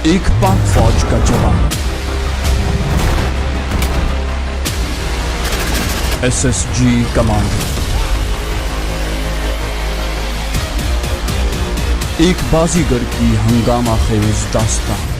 एक पाक फौज का जवान एसएसजी कमांडो, एक बाजीगर की हंगामा खेज दास्तान।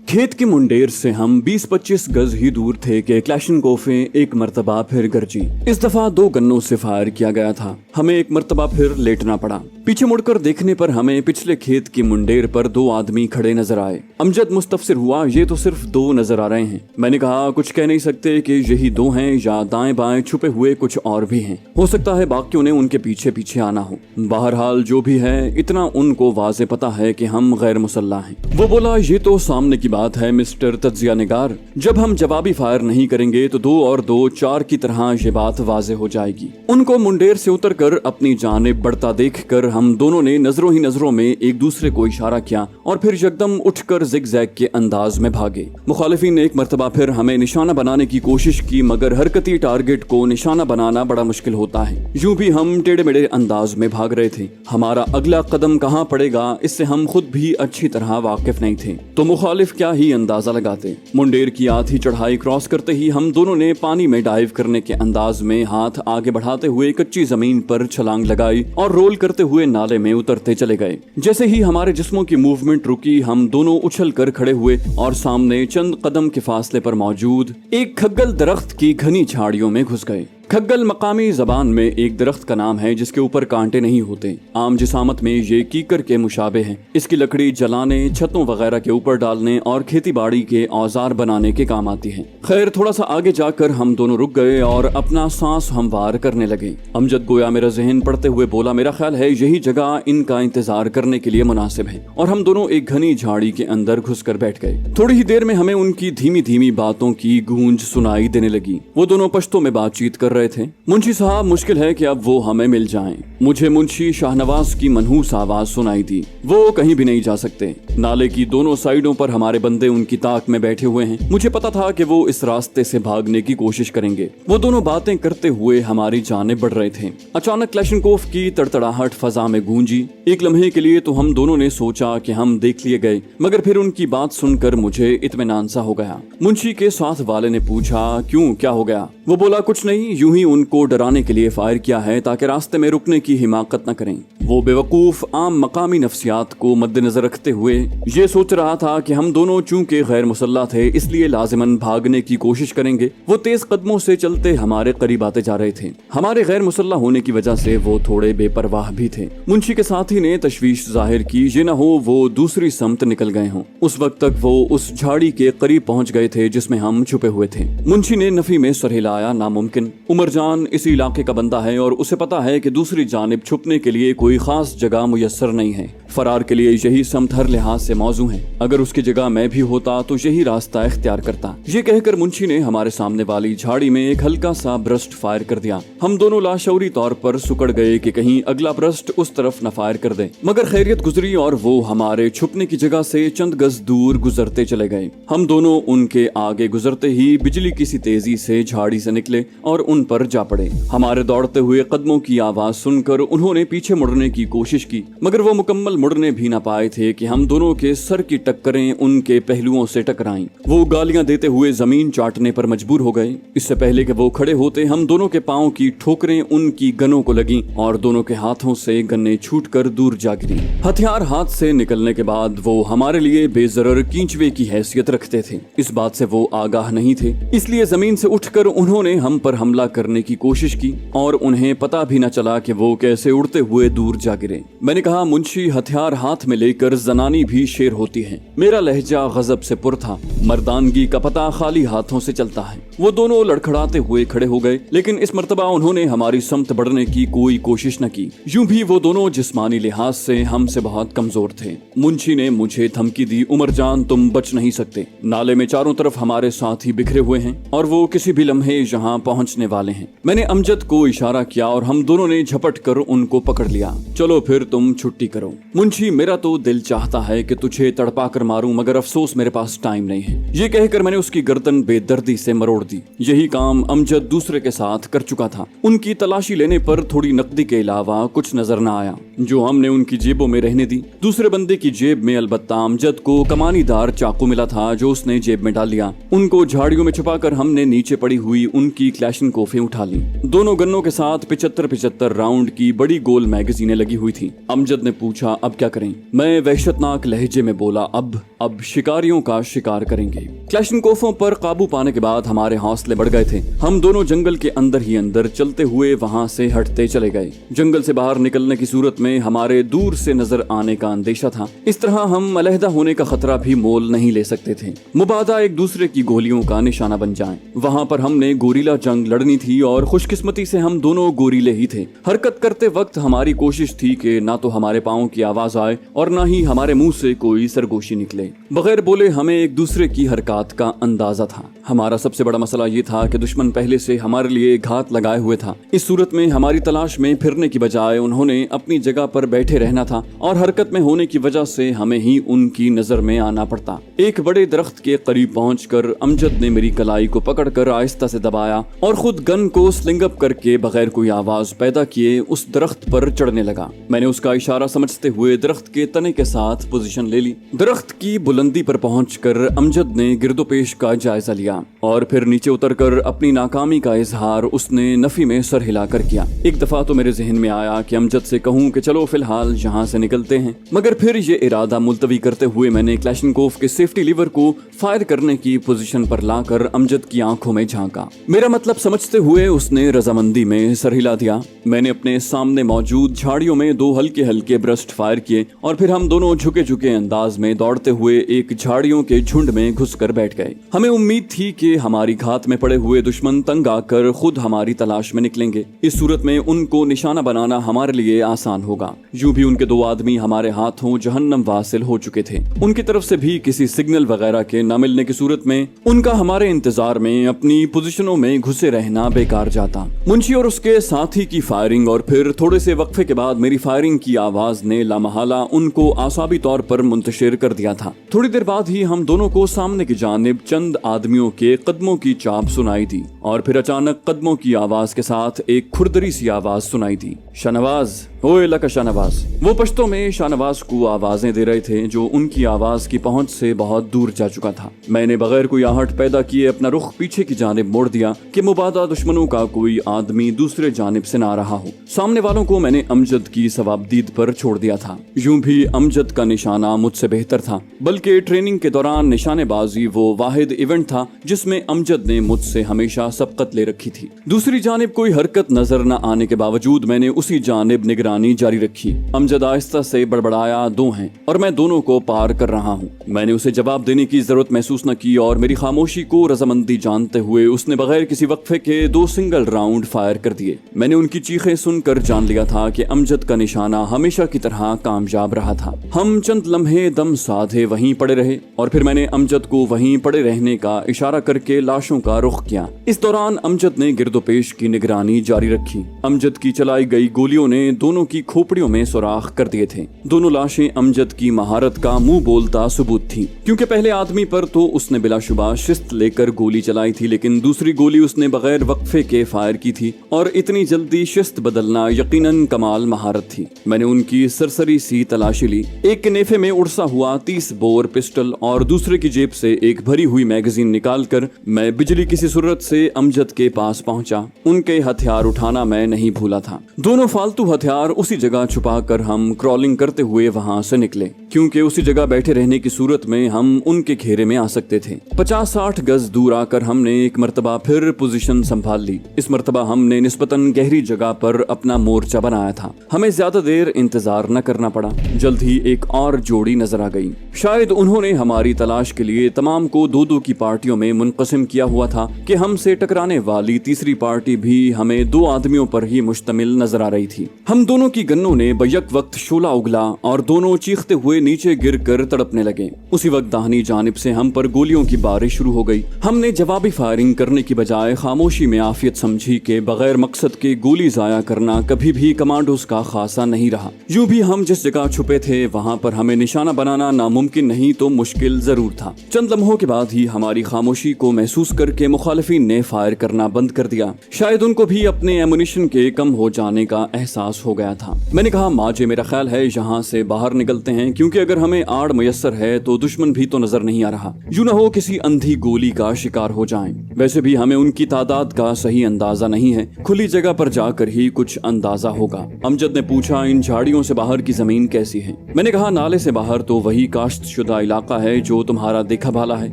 खेत की मुंडेर से हम 20-25 गज ही दूर थे कि क्लैशनकोफें एक मर्तबा फिर गरजी। इस दफा 2 गन्नों से फायर किया गया था। हमें एक मर्तबा फिर लेटना पड़ा। पीछे मुड़कर देखने पर हमें पिछले खेत की मुंडेर पर 2 आदमी खड़े नजर आए। अमजद मुस्तफसिर हुआ, ये तो सिर्फ 2 नजर आ रहे हैं। मैंने कहा, कुछ कह नहीं सकते कि यही 2 हैं या दाएं बाएं छुपे हुए कुछ और भी हैं। हो सकता है बाकियों ने उनके पीछे पीछे आना हो। बहरहाल जो भी है, इतना उनको वाज़े पता है कि हम गैर मुसल्लह हैं। वो बोला, ये तो सामने की बात है मिस्टर तज्जिया निगार, जब हम जवाबी फायर नहीं करेंगे तो 2 और 2 4 की तरह ये बात वाज़े हो जाएगी। उनको मुंडेर से उतरकर अपनी जानिब बढ़ता देखकर हम दोनों ने नजरों ही नजरों में एक दूसरे को इशारा किया और फिर यकदम उठकर जिगजैग के अंदाज में भागे। मुखालिफिन ने एक मर्तबा फिर हमें निशाना बनाने की कोशिश की, मगर हरकती टारगेट को निशाना बनाना बड़ा मुश्किल होता है। यूं भी हम टेढ़े मेढ़े अंदाज में भाग रहे थे। हमारा अगला कदम कहाँ पड़ेगा इससे हम खुद भी अच्छी तरह वाकिफ नहीं थे, तो मुखालिफ क्या ही अंदाजा लगाते। मुंडेर की आधी चढ़ाई क्रॉस करते ही हम दोनों ने पानी में डाइव करने के अंदाज में हाथ आगे बढ़ाते हुए कच्ची जमीन पर छलांग लगाई और रोल करते हुए नाले में उतरते चले गए। जैसे ही हमारे जिस्मों की मूवमेंट रुकी, हम दोनों उछल कर खड़े हुए और सामने चंद कदम के फासले पर मौजूद एक खग्गल दरख्त की घनी झाड़ियों में घुस गए। खग्गल मकामी जबान में एक दरख्त का नाम है जिसके ऊपर कांटे नहीं होते। आम जिसामत में ये कीकर के मुशाबे हैं। इसकी लकड़ी जलाने, छतों वगैरह के ऊपर डालने और खेती बाड़ी के औजार बनाने के काम आती है। खैर, थोड़ा सा आगे जाकर हम दोनों रुक गए और अपना सांस हमवार करने लगे। अमजद गोया मेरा जहन पढ़ते हुए बोला, मेरा ख्याल है यही जगह इनका इंतजार करने के लिए मुनासिब है। और हम दोनों एक घनी झाड़ी के अंदर घुसकर बैठ गए। थोड़ी ही देर में हमें उनकी धीमी धीमी बातों की गूंज सुनाई देने लगी। वो दोनों पश्तो में बातचीत कर रहे थे। मुंशी साहब, मुश्किल है कि अब वो हमें मिल जाएं। मुझे मुंशी शाहनवाज की मनहूस आवाज सुनाई दी। वो कहीं भी नहीं जा सकते। नाले की दोनों साइडों पर हमारे बंदे उनकी ताक में बैठे हुए हैं। मुझे पता था कि वो इस रास्ते से भागने की कोशिश करेंगे। वो दोनों बातें करते हुए हमारी जानिब बढ़ रहे थे। अचानक क्लैशनकोफ की तड़तड़ाहट फजा में गूंजी। एक लम्हे के लिए तो हम दोनों ने सोचा कि हम देख लिए गए, मगर फिर उनकी बात सुनकर मुझे इत्मीनान सा हो गया। मुंशी के साथ वाले ने पूछा, क्यों, क्या हो गया? वो बोला, कुछ नहीं, यूं ही उनको डराने के लिए फायर किया है ताकि रास्ते में रुकने की हिमाकत न करें। वो बेवकूफ आम मकामी नफ्सियात को मद्देनजर रखते हुए ये सोच रहा था कि हम दोनों चूंकि गैर मुसल्लह थे इसलिए लाजिमन भागने की कोशिश करेंगे। वो तेज कदमों से चलते हमारे करीब आते जा रहे थे। हमारे गैर मुसल्लह होने की वजह से वो थोड़े बेपरवाह भी थे। मुंशी के साथी ने तशवीश जाहिर की, ये न हो वो दूसरी समत निकल गए हों। उस वक्त तक वो उस झाड़ी के करीब पहुंच गए थे जिसमें हम छुपे हुए थे। मुंशी ने नफी में सर हिलाया, नामुमकिन। उमरजान इसी इलाके का बंदा है और उसे पता है कि दूसरी जानिब छुपने के लिए कोई खास जगह मुयस्सर नहीं है। फरार के लिए यही समत हर लिहाज से मौजू है। अगर उसकी जगह मैं भी होता तो यही रास्ता इख्तियार करता। ये कहकर मुंशी ने हमारे सामने वाली झाड़ी में एक हल्का सा ब्रस्ट फायर कर दिया। हम दोनों लाशौरी तौर पर सुकड़ गए कि कहीं अगला ब्रस्ट उस तरफ न फायर कर दे, मगर खैरियत गुजरी और वो हमारे छुपने की जगह से चंद गज दूर गुजरते चले गए। हम दोनों उनके आगे गुजरते ही बिजली की सी तेजी से झाड़ी से निकले और उन पर जा पड़े। हमारे दौड़ते हुए कदमों की आवाज सुनकर उन्होंने पीछे मुड़ने की कोशिश की, मगर वो मुकम्मल मुड़ने भी ना पाए थे कि हम दोनों के सर की टक्करें उनके पहलुओं से टकराईं। वो गालियां देते हुए जमीन चाटने पर मजबूर हो गए। इससे पहले कि वो खड़े होते, हम दोनों के पांव की ठोकरें उनकी गनों को लगीं और दोनों के हाथों से गन्ने छूटकर दूर जा गिरी। हथियार हाथ से निकलने के बाद वो हमारे लिए बेजरर कींचवे की हैसियत रखते थे। इस बात से वो आगाह नहीं थे, इसलिए जमीन से उठकर उन्होंने हम पर हमला करने की कोशिश की और उन्हें पता भी न चला कि वो कैसे उड़ते हुए दूर जा गिरे। मैंने कहा, मुंशी, हथियार हाथ में लेकर जनानी भी शेर होती है। मेरा लहजा गजब से पुर था। मर्दानगी का पता खाली हाथों से चलता है। वो दोनों लड़खड़ाते हुए खड़े हो गए, लेकिन इस मर्तबा उन्होंने हमारी समत बढ़ने की कोई कोशिश न की। यूं भी वो दोनों जिस्मानी लिहाज से हमसे बहुत कमजोर थे। मुंशी ने मुझे धमकी दी, उमरजान, तुम बच नहीं सकते। नाले में चारों तरफ हमारे साथी बिखरे हुए हैं और वो किसी भी लम्हे यहाँ पहुँचने वाले हैं। मैंने अमजद को इशारा किया और हम दोनों ने झपट कर उनको पकड़ लिया। चलो फिर तुम छुट्टी करो। मुंशी, मेरा तो दिल चाहता है कि तुझे तड़पा कर मारूं, मगर अफसोस मेरे पास टाइम नहीं है। ये कहकर मैंने उसकी गर्दन बेदर्दी से मरोड़ दी। यही काम अमजद दूसरे के साथ कर चुका था। उनकी तलाशी लेने पर थोड़ी नकदी के अलावा कुछ नजर न आया, जो हमने उनकी जेबों में रहने दी। दूसरे बंदे की जेब में अलबत्ता अमजद को कमानीदार चाकू मिला था, जो उसने जेब में डाल लिया। उनको झाड़ियों में छुपाकर हमने नीचे पड़ी हुई उनकी क्लैशनकोफें उठा ली। दोनों गन्नों के साथ 75-75 राउंड की बड़ी गोल मैगजीनें लगी हुई थी। अमजद ने पूछा, अब क्या करें? मैं वहशतनाक लहजे में बोला, अब शिकारियों का शिकार करेंगे। क्लैशनकोफों पर काबू पाने के बाद हमारे हौसले बढ़ गए थे। हम दोनों जंगल के अंदर ही अंदर चलते हुए वहां से हटते चले गए। जंगल से बाहर निकलने की सूरत में हमारे दूर से नजर आने का अंदेशा था। इस तरह हम अलहदा होने का खतरा भी मोल नहीं ले सकते थे, मुबादा एक दूसरे की गोलियों का निशाना बन जाएं। वहां पर हमने गोरीला जंग लड़नी थी और खुशकिस्मती से हम दोनों गोरीले ही थे। हरकत करते वक्त हमारी कोशिश थी कि ना तो हमारे पाँव की आवाज आए और ना ही हमारे मुंह से कोई सरगोशी निकले। बगैर बोले हमें एक दूसरे की हरकत का अंदाजा था। हमारा सबसे बड़ा मसला ये था कि दुश्मन पहले से हमारे लिए घात लगाए हुए था। इस सूरत में हमारी तलाश में फिरने की बजाय उन्होंने अपनी जगह पर बैठे रहना था और हरकत में होने की वजह से हमें ही उनकी नजर में आना पड़ता। एक बड़े दरख्त के करीब पहुंचकर अमजद ने मेरी कलाई को पकड़कर आहिस्ता से दबाया और खुद गन को स्लिंग अप करके बगैर कोई आवाज पैदा किए उस दरख्त पर चढ़ने लगा। मैंने उसका इशारा समझते हुए दरख्त के तने के साथ पोजीशन ले ली। दरख्त की बुलंदी पर पहुंचकर अमजद ने गिरदोपेश का जायजा लिया और फिर नीचे उतरकर अपनी नाकामी का इजहार उसने नफी में सर हिलाकर किया। एक दफा तो मेरे जहन में आया कि अमजद से कहूं कि चलो फिलहाल यहाँ से निकलते हैं, मगर फिर ये इरादा मुलतवी करते हुए मैंने क्लैशनकोफ के सेफ्टी लीवर को फायर करने की पोजीशन पर लाकर अमजद की आंखों में झांका। मेरा मतलब समझते हुए उसने रजामंदी में सर हिला दिया। मैंने अपने सामने मौजूद झाड़ियों में 2 हल्के हल्के ब्रस्ट फायर किए और फिर हम दोनों झुके झुके अंदाज में दौड़ते हुए एक झाड़ियों के झुंड में घुसकर बैठ गए। हमें उम्मीद थी कि हमारी घात में पड़े हुए दुश्मन तंग आकर खुद हमारी तलाश में निकलेंगे। इस सूरत में उनको निशाना बनाना हमारे लिए आसान होगा। यूं भी उनके 2 आदमी हमारे हाथों जहन्नम वासिल हो चुके थे। उनकी तरफ से भी किसी सिग्नल वगैरह के न मिलने की सूरत में उनका हमारे इंतजार में अपनी पोजीशनों में घुसे रहना बेकार जाता। मुंशी और उसके साथी की फायरिंग और फिर थोड़े से वक्फे के बाद मेरी फायरिंग की आवाज ने लामहला उनको आसाबी तौर पर मुंतशिर कर दिया था। थोड़ी देर बाद ही हम दोनों को सामने की जानिब चंद आदमियों के कदमों की चाप सुनाई दी और फिर अचानक कदमों की आवाज के साथ एक खुरदरी सी आवाज सुनाई दी, शाहनवाज, ओए लका शाहनवाज। वो पश्तो में शाहनवाज को आवाजें दे रहे थे जो उनकी आवाज की पहुंच से बहुत दूर जा चुका था। मैंने बगैर कोई आहट पैदा किए अपना रुख पीछे की जानिब मोड़ दिया कि मुबादा दुश्मनों का कोई आदमी दूसरे जानिब से ना रहा हो। सामने वालों को मैंने अमजद की सवाबदीद पर छोड़ दिया था। यूं भी अमजद का निशाना मुझसे बेहतर था, बल्कि ट्रेनिंग के दौरान निशानेबाजी वो वाहिद इवेंट था जिसमें अमजद ने मुझसे हमेशा सबकत ले रखी थी। दूसरी जानिब कोई हरकत नजर न आने के बावजूद मैंने उसी जानिब निगरानी जारी रखी। अमजद आहिस्ता से बड़बड़ाया, 2 हैं और मैं दोनों को पार कर रहा हूँ। मैंने उसे जवाब देने की जरूरत महसूस न की और मेरी खामोशी को रजामंदी जानते हुए उसने बगैर किसी वक्फे के 2 सिंगल राउंड फायर कर दिए। मैंने उनकी चीखें सुनकर जान लिया था कि अमजद का निशाना हमेशा की तरह कामयाब रहा था। हम चंद लम्हे दम साधे वहीं पड़े रहे और फिर मैंने अमजद को वहीं पड़े रहने का इशारा करके लाशों का रुख किया। इस दौरान अमजद ने गिरदोपेश की निगरानी जारी रखी। अमजद की चलाई गई गोलियों ने दोनों की खोपड़ियों में सुराख कर दिए थे। दोनों लाशें अमजद की महारत का मुंह बोलता सबूत थी, क्योंकि पहले आदमी पर तो उसने बिलाशुबा शिस्त लेकर गोली चलाई थी, लेकिन दूसरी गोली उसने बगैर वक्फे के फायर की थी और इतनी जल्दी शिस्त बदलना यकीनन कमाल महारत थी। मैंने उनकी सरसरी सी तलाशी ली। एक के नेफे में उड़सा हुआ 30 बोर पिस्टल और दूसरे की जेब से एक भरी हुई मैगजीन निकालकर मैं बिजली किसी सूरत से अमजद के पास पहुंचा। उनके हथियार उठाना मैं नहीं भूला था। दोनों फालतू हथियार उसी जगह छुपाकर हम क्रॉलिंग करते हुए वहां से निकले, क्योंकि उसी जगह बैठे रहने की सूरत में हम उनके घेरे में आ सकते थे। 50-60 गज दूर आकर हमने एक मर्तबा फिर पोजीशन संभाल ली। इस मर्तबा हमने निस्बतन गहरी जगह पर अपना मोर्चा बनाया था। हमें ज्यादा देर इंतजार न करना पड़ा। जल्द ही एक और जोड़ी नजर आ गई। शायद उन्होंने हमारी तलाश के लिए तमाम को 2-2 की पार्टियों में मुनक़सिम किया हुआ था कि हमसे टकराने वाली तीसरी पार्टी भी हमें 2 आदमियों पर ही मुश्तमिल नजर आ रही थी। हम दोनों की गन्नों ने बैक वक्त शोला उगला और दोनों चीखते हुए नीचे गिरकर तड़पने लगे। उसी वक्त दाहिनी जानिब से हम पर गोलियों की बारिश शुरू हो गई। हमने जवाबी फायरिंग करने की बजाय खामोशी में आफियत समझी कि बगैर मकसद के गोली जाया करना कभी भी कमांडोज का खासा नहीं रहा। यूं भी हम जिस जगह छुपे थे वहां पर हमें निशाना बनाना नामुमकिन नहीं तो मुश्किल जरूर था। चंद लम्हों के बाद ही हमारी खामोशी को महसूस करके मुखालिफिन ने फायर करना बंद कर दिया। शायद उनको भी अपने एमुनिशन के कम हो जाने का एहसास हो गया था। मैंने कहा माजे मेरा ख्याल है यहाँ से बाहर निकलते हैं, क्योंकि अगर हमें आड़ मयस्सर है तो दुश्मन भी तो नजर नहीं आ रहा, यूं न हो किसी अंधी गोली का शिकार हो जाएं। वैसे भी हमें उनकी तादाद का सही अंदाजा नहीं है, खुली जगह पर जाकर ही कुछ अंदाजा होगा। अमजद ने पूछा इन झाड़ियों से बाहर की जमीन कैसी है? मैंने कहा नाले से बाहर तो वही काश्तशुदा इलाका है जो तुम्हारा देखा भाला है,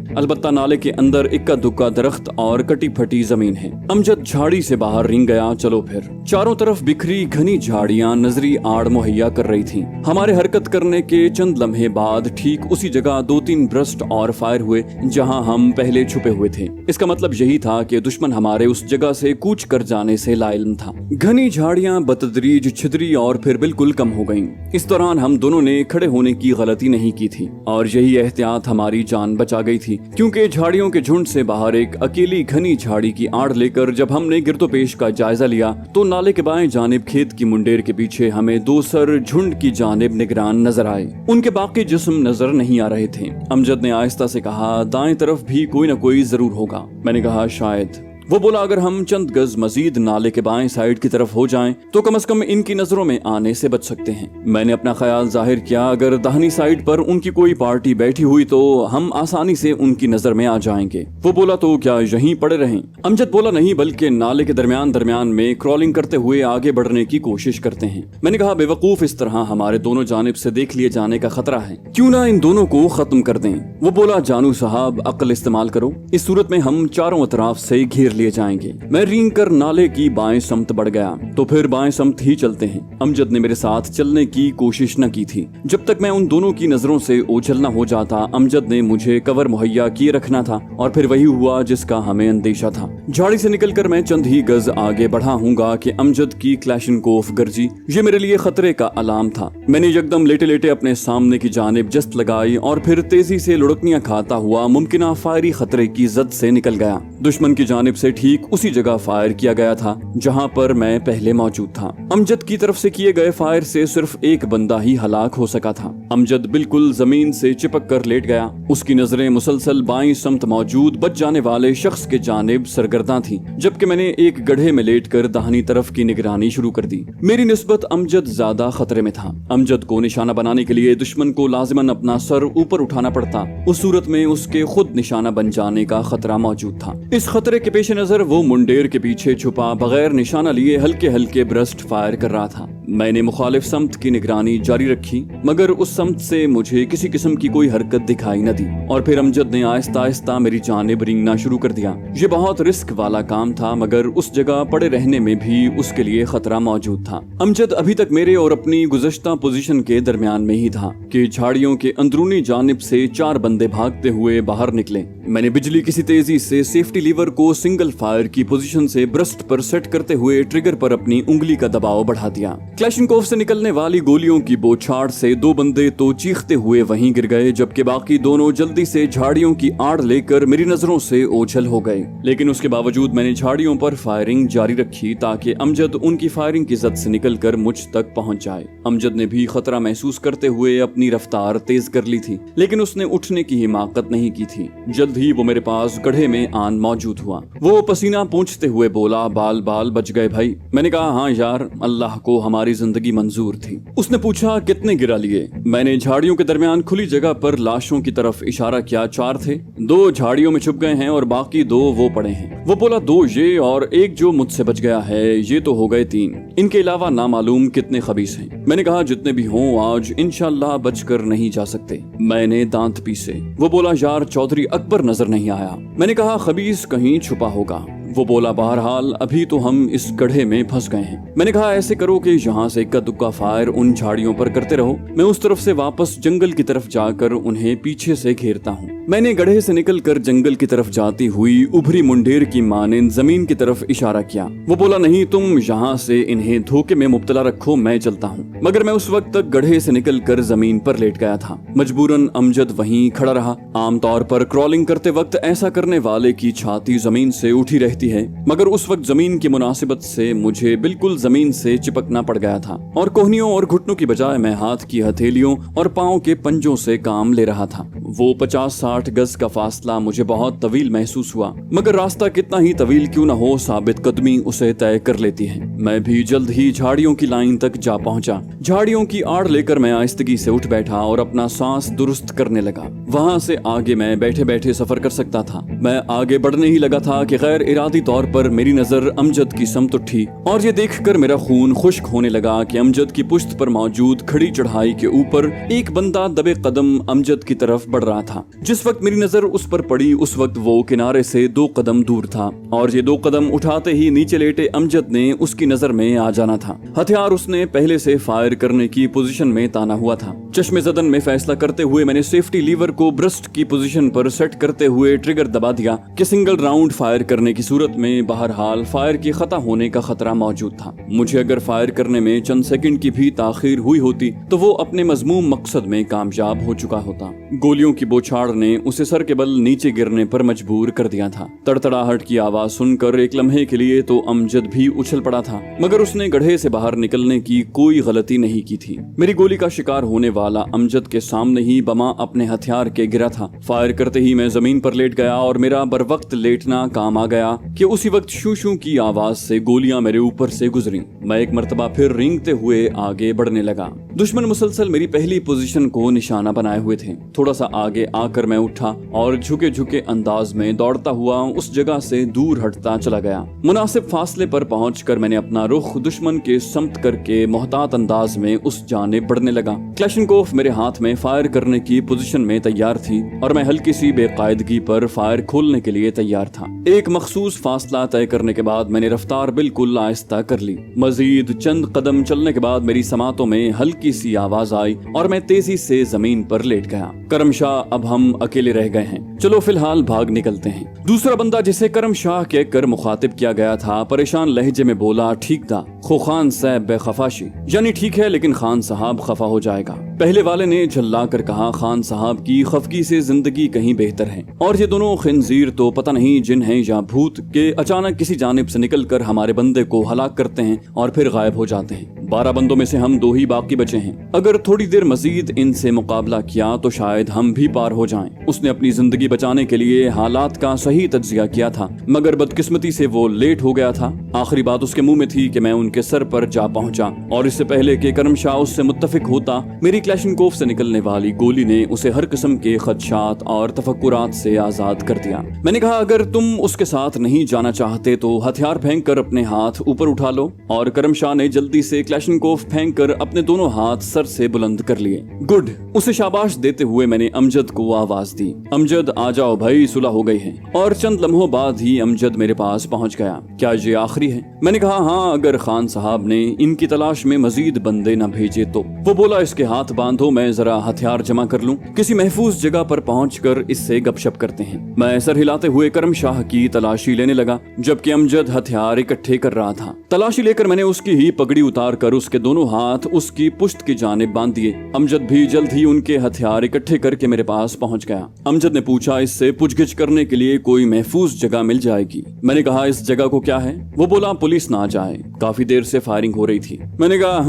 अलबत्ता नाले के अंदर इक्का दुक्का दरख्त और कटी फटी जमीन है। अमजद झाड़ी से बाहर रिंग गया। चलो फिर। चारों तरफ बिखरी घनी झाड़ियां नजरी आड़ मुहैया कर रही थीं। हमारे हरकत करने के चंद लम्हे बाद ठीक उसी जगह 2-3 ब्रस्ट और फायर हुए जहां हम पहले छुपे हुए थे। इसका मतलब यही था कि दुश्मन हमारे उस जगह से कूच कर जाने से लाइल्म था। घनी झाड़ियां बतदरीज छितरी और फिर बिल्कुल कम हो गईं। इस दौरान हम दोनों ने खड़े होने की गलती नहीं की थी और यही एहतियात हमारी जान बचा गई थी, क्योंकि झाड़ियों के झुंड से बाहर एक अकेली घनी झाड़ी की आड़ लेकर जब हमने गिरदोपेश का जायजा लिया तो नाले के बाएं जानिब खेत की मुंडेर के पीछे हमें 2 सर झुंड की जानिब निगरान नजर आए। उनके बाकी जिस्म नजर नहीं आ रहे थे। अमजद ने आहिस्ता से कहा दाएं तरफ भी कोई न कोई जरूर होगा। मैंने कहा शायद। वो बोला अगर हम चंद गज मजीद नाले के बाएं साइड की तरफ हो जाएं तो कम से कम इनकी नजरों में आने से बच सकते हैं। मैंने अपना ख्याल जाहिर किया अगर दाहिनी साइड पर उनकी कोई पार्टी बैठी हुई तो हम आसानी से उनकी नजर में आ जाएंगे। वो बोला तो क्या यहीं पड़े रहें? अमजद बोला नहीं, बल्कि नाले के दरमियान में क्रॉलिंग करते हुए आगे बढ़ने की कोशिश करते हैं। मैंने कहा बेवकूफ, इस तरह हमारे दोनों जानिब से देख लिए जाने का खतरा है, क्यों ना इन दोनों को खत्म कर दें। वो बोला जानू साहब अक्ल इस्तेमाल करो, इस सूरत में हम चारों अतराफ से घेर लिए जाएंगे। मैं रींग कर नाले की बाएं समत बढ़ गया। तो फिर बाएं समत ही चलते हैं। अमजद ने मेरे साथ चलने की कोशिश न की थी। जब तक मैं उन दोनों की नजरों से ओझल न हो जाता अमजद ने मुझे कवर मुहैया किए रखना था और फिर वही हुआ जिसका हमें अंदेशा था। झाड़ी से निकलकर मैं चंद ही गज आगे बढ़ा हूँगा कि अमजद की क्लैशनकोफ गरजी। ये मेरे लिए खतरे का अलार्म था। मैंने यकदम लेटे लेटे अपने सामने की जानिब जस्त लगाई और फिर तेजी से लुढ़कनियां खाता हुआ मुमकिना फायरी खतरे की जद से निकल गया। दुश्मन की जानिब से ठीक उसी जगह फायर किया गया था जहां पर मैं पहले मौजूद था। अमजद की तरफ से किए गए फायर से सिर्फ एक बंदा ही हलाक हो सका था। अमजद बिल्कुल जमीन से चिपक कर लेट गया। उसकी नजरें मुसलसल बाईं समत मौजूद बच जाने वाले शख्स के जानिब सरगर्दा थी, जबकि मैंने एक गड्ढे में लेटकर दाहिनी तरफ की निगरानी शुरू कर दी। मेरी निस्बत अमजद ज्यादा खतरे में था। अमजद को निशाना बनाने के लिए दुश्मन को लाजिमन अपना सर ऊपर उठाना पड़ता, उस सूरत में उसके खुद निशाना बन जाने का खतरा मौजूद था। इस खतरे के पेश नजर वो मुंडेर के पीछे छुपा बगैर निशाना लिए हल्के हल्के ब्रस्ट फायर कर रहा था। मैंने मुखालिफ समत की निगरानी जारी रखी, मगर उस समत से मुझे किसी किस्म की कोई हरकत दिखाई न दी और फिर अमजद ने आहिस्ता आहिस्ता मेरी जानिब रिंगना शुरू कर दिया। ये बहुत रिस्क वाला काम था, मगर उस जगह पड़े रहने में भी उसके लिए खतरा मौजूद था। अमजद अभी तक मेरे और अपनी गुज़श्ता पोजीशन के दरमियान में ही था कि झाड़ियों के अंदरूनी जानिब से 4 बंदे भागते हुए बाहर निकले। मैंने बिजली किसी तेजी से सेफ्टी लीवर को सिंगल फायर की पोजीशन से ब्रस्ट पर सेट करते हुए ट्रिगर पर अपनी उंगली का दबाव बढ़ा दिया। क्लैशनकोफ से निकलने वाली गोलियों की बौछार से 2 बंदे तो चीखते हुए वहीं गिर गए, जबकि बाकी दोनों जल्दी से झाड़ियों की आड़ लेकर मेरी नजरों से ओझल हो गए। लेकिन उसके बावजूद मैंने झाड़ियों पर फायरिंग जारी रखी ताकि अमजद उनकी फायरिंग की जद से निकलकर मुझ तक पहुंच जाए। अमजद ने भी खतरा महसूस करते हुए अपनी रफ्तार तेज कर ली थी, लेकिन उसने उठने की हिमाकत नहीं की थी। जल्द ही वो मेरे पास गड्ढे में आन मौजूद हुआ। वो पसीना पोंछते हुए बोला बाल बाल बच गए भाई। मैंने कहा हाँ यार, अल्लाह को हमारी जिंदगी मंजूर थी। उसने पूछा कितने गिरा लिए? मैंने झाड़ियों के दरमियान खुली जगह पर लाशों की तरफ इशारा किया। 4 थे, 2 झाड़ियों में छुप गए हैं और बाकी 2 वो पड़े हैं। वो बोला 2 ये और एक जो मुझसे बच गया है, ये तो हो गए 3। इनके अलावा नामालूम कितने खबीस हैं। मैंने कहा जितने भी हों आज इंशाल्लाह बचकर नहीं जा सकते। मैंने दांत पीसे। वो बोला यार चौधरी अकबर नजर नहीं आया। मैंने कहा खबीस कहीं छुपा होगा। वो बोला बहरहाल अभी तो हम इस गड्ढे में फंस गए हैं। मैंने कहा ऐसे करो कि यहाँ से इक्का दुक्का फायर उन झाड़ियों पर करते रहो, मैं उस तरफ से वापस जंगल की तरफ जाकर उन्हें पीछे से घेरता हूँ। मैंने गड्ढे से निकलकर जंगल की तरफ जाती हुई उभरी मुंडेर की मानिंद जमीन की तरफ इशारा किया। वो बोला नहीं, तुम यहाँ से इन्हें धोखे में मुब्तला रखो, मैं चलता हूँ। मगर मैं उस वक्त तक गड्ढे से निकलकर जमीन पर लेट गया था। मजबूरन अमजद वहीं खड़ा रहा। आमतौर पर क्रॉलिंग करते वक्त ऐसा करने वाले की छाती जमीन से उठी रहती है, मगर उस वक्त जमीन की मुनासिबत से मुझे बिल्कुल जमीन से चिपकना पड़ गया था और कोहनियों और घुटनों की बजाय मैं हाथ की हथेलियों और पाँव के पंजों से काम ले रहा था। वो 50-60 60 गज का फासला मुझे बहुत तवील महसूस हुआ, मगर रास्ता कितना ही तवील क्यों न हो, साबित कदमी उसे तय कर लेती है। मैं भी जल्द ही झाड़ियों की लाइन तक जा पहुंचा। झाड़ियों की आड़ लेकर मैं आहिस्तगी से उठ बैठा और अपना सांस दुरुस्त करने लगा। वहां से आगे मैं बैठे बैठे सफर कर सकता था। मैं आगे बढ़ने ही लगा था कि गैर इरादी तौर पर मेरी नजर अमजद की समत उठी और ये देखकर मेरा खून खुश्क होने लगा कि अमजद की पुश्त पर मौजूद खड़ी चढ़ाई के ऊपर एक बंदा दबे कदम अमजद की तरफ बढ़ रहा था। जिस वक्त मेरी नजर उस पर पड़ी उस वक्त वो किनारे से 2 कदम दूर था और ये 2 कदम उठाते ही नीचे लेटे अमजद ने उसकी नजर में आ जाना था। हथियार उसने पहले से फायर करने की पोजीशन में ताना हुआ था। चश्मे ज़दन में फैसला करते हुए मैंने सेफ्टी लीवर को ब्रेस्ट की पोजीशन पर सेट करते हुए ट्रिगर दबा दिया कि सिंगल राउंड फायर करने की सूरत में बहरहाल फायर की खता होने का खतरा मौजूद था। मुझे अगर फायर करने में चंद सेकंड की भी ताखीर हुई होती तो वो अपने मजमूम मकसद में कामयाब हो चुका होता। गोलियों की बौछार ने उसे सर के बल नीचे गिरने पर मजबूर कर दिया था। तड़तड़ाहट की आवाज सुनकर एक लम्हे के लिए तो अमजद भी उछल पड़ा था, मगर उसने गड्ढे से बाहर निकलने की कोई गलती नहीं की थी। मेरी गोली का शिकार होने वाला अमजद के सामने ही बमा अपने हथियार के गिरा था। फायर करते ही मैं जमीन पर लेट गया और मेरा बर वक्त लेटना काम आ गया कि उसी वक्त शू शू की आवाज से गोलियां मेरे ऊपर से गुजरी। मैं एक मर्तबा फिर रेंगते हुए आगे बढ़ने लगा। दुश्मन मुसलसल मेरी पहली पोजीशन को निशाना बनाए हुए थे। थोड़ा सा आगे आकर मैं उठा और झुके झुके अंदाज में दौड़ता हुआ उस जगह से दूर हटता चला गया। मुनासिब फासले पर पहुंचकर मैंने अपना रुख दुश्मन के समत करके मोहतात अंदाज में उस जानिब बढ़ने लगा। क्लैशनकोफ मेरे हाथ में फायर करने की पोजीशन में तैयार थी और मैं हल्की सी बेकायदगी पर फायर खोलने के लिए तैयार था। एक मखसूस फासला तय करने के बाद मैंने रफ्तार बिल्कुल आहिस्ता कर ली। मजीद चंद कदम चलने के बाद मेरी समातों में हल्की सी आवाज आई और मैं तेजी से जमीन पर लेट गया। करमशाह, अब हम अकेले रह गए हैं, चलो फिलहाल भाग निकलते हैं। दूसरा बंदा जिसे करमशाह कहकर मुखातिब किया गया था परेशान लहजे में बोला, ठीक था खो खान साहब बेखफाशी, यानी ठीक है लेकिन खान साहब खफा हो जाएगा। पहले वाले ने झल्ला कर कहा, खान साहब की खफगी से जिंदगी कहीं बेहतर है और ये दोनों खिंजीर तो पता नहीं जिन हैं या भूत के अचानक किसी जानिब से निकलकर हमारे बंदे को हलाक करते हैं और फिर गायब हो जाते हैं। 12 बंदों में से हम 2 ही बाकी बचे हैं। अगर थोड़ी देर मजीद इनसे मुकाबला किया तो शायद हम भी पार हो जाएं। उसने अपनी जिंदगी बचाने के लिए हालात का सही तज्जिया किया था, मगर बदकिस्मती से वो लेट हो गया था। आखिरी बात उसके मुंह में थी कि मैं उनके सर पर जा पहुंचा और इससे पहले कि करमशाह उससे मुत्तफिक होता, मेरी क्लैशनकोफ से निकलने वाली गोली ने उसे हर किस्म के खदशात और तफक्कुरात से आजाद कर दिया। मैंने कहा, अगर तुम उसके साथ नहीं जाना चाहते तो हथियार फेंक कर अपने हाथ ऊपर उठा लो। और करमशाह ने जल्दी से क्लैशनकोफ फेंक कर अपने दोनों हाथ सर से बुलंद कर लिए। गुड, उसे शाबाश देते हुए मैंने अमजद को आवाज दी, अमजद आ जाओ भाई, सुलह हो गई है। और चंद लम्हों बाद ही अमजद मेरे पास पहुंच गया। क्या ये आखिरी है? मैंने कहा, हाँ, अगर खान साहब ने इनकी तलाश में मजीद बंदे न भेजे तो। वो बोला, इसके हाथ बांधो, मैं जरा हथियार जमा कर लूं, किसी महफूज जगह पर पहुंचकर इससे गपशप करते हैं। मैं सर हिलाते हुए करमशाह की तलाशी लेने लगा जबकि अमजद हथियार इकट्ठे कर रहा था। तलाशी लेकर मैंने उसकी ही पगड़ी उतार कर उसके दोनों हाथ उसकी पुश्त की जानिब बांध दिए। अमजद भी जल्द ही उनके हथियार इकट्ठे करके मेरे पास पहुंच गया। अमजद ने पूछा, इससे पूछगिछ करने के लिए कोई महफूज जगह मिल जाएगी? मैंने कहा, इस जगह को क्या है? वो बोला, पुलिस ना जाए, काफी देर से फायरिंग हो रही थी। मैंने कहा,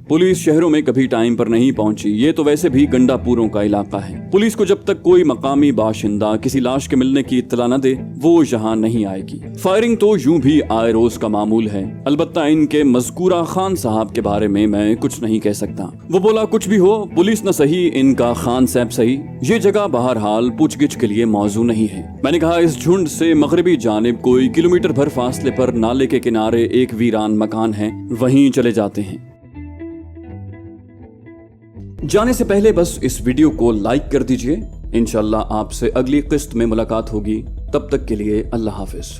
पुलिस शहरों में कभी टाइम पर नहीं पहुंची, ये तो वैसे भी गंडापुरों का इलाका है। पुलिस को जब तक कोई मकामी बाशिंदा किसी लाश के मिलने की इत्तला न दे वो यहाँ नहीं आएगी। फायरिंग तो यूं भी आए रोज का मामूल है, अलबत्ता इनके मज़कूरा खान साहब के बारे में मैं कुछ नहीं कह सकता। वो बोला, कुछ भी हो, पुलिस न सही, इनका खान साहब सही, ये जगह बहरहाल पूछगिछ के लिए मौजू नहीं है। मैंने कहा, इस झुंड से मगरबी जानिब कोई किलोमीटर भर फासले पर नाले के किनारे एक वीरान मकान है, वहीं चले जाते हैं। जाने से पहले बस इस वीडियो को लाइक कर दीजिए। इंशाल्लाह आपसे अगली किस्त में मुलाकात होगी, तब तक के लिए अल्लाह हाफिज।